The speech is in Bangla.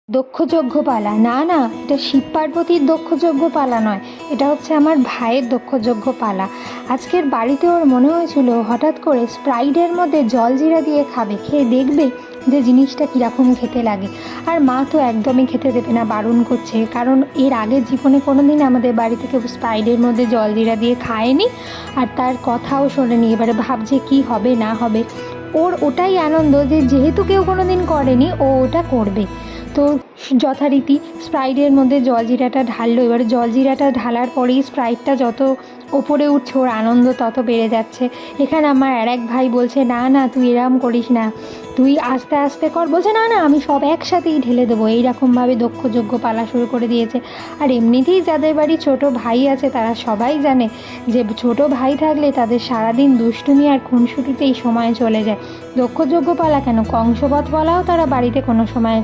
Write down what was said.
দক্ষযজ্ঞ পালা না না, এটা শিব পার্বতীর দক্ষযজ্ঞ পালা নয়, এটা হচ্ছে আমার ভাইয়ের দক্ষযজ্ঞ পালা। আজকের বাড়িতে ওর মনে হয়েছিল হঠাৎ করে স্প্রাইটের মধ্যে জলজিরা দিয়ে খাবে, খেয়ে দেখবে যে জিনিসটা কীরকম খেতে লাগে। আর মা তো একদমই খেতে দেবে না, বারণ করছে, কারণ এর আগের জীবনে কোনো দিন আমাদের বাড়ি থেকে স্প্রাইটের মধ্যে জলজিরা দিয়ে খায়নি, আর তার কথাও শোনেনি। এবারে ভাবছে কি হবে না হবে। ওর ওটাই আনন্দ যে যেহেতু কেউ কোনো দিন করেনি ও ওটা করবে। তো যথারীতি স্প্রাইটের মধ্যে জলজিরাটা ঢাললো। এবারে জলজিরাটা ঢালার পরেই স্প্রাইটটা যত ওপরে উঠছে ওর আনন্দ তত বেড়ে যাচ্ছে। এখানে আমার আর এক ভাই বলছে, না না তুই এরম করিস না, তুই আস্তে আস্তে কর। বলছে না না আমি সব একসাথেই ঢেলে দেবো। এইরকমভাবে দক্ষযজ্ঞ পালা শুরু করে দিয়েছে। আর এমনিতেই যাদের বাড়ি ছোট ভাই আছে তারা সবাই জানে যে ছোট ভাই থাকলে তাদের সারাদিন দুষ্টুমি আর খুনসুটিতেই সময় চলে যায়। দক্ষযজ্ঞ পালা কেন, কংসবধ পালাও তারা বাড়িতে কোনো সময়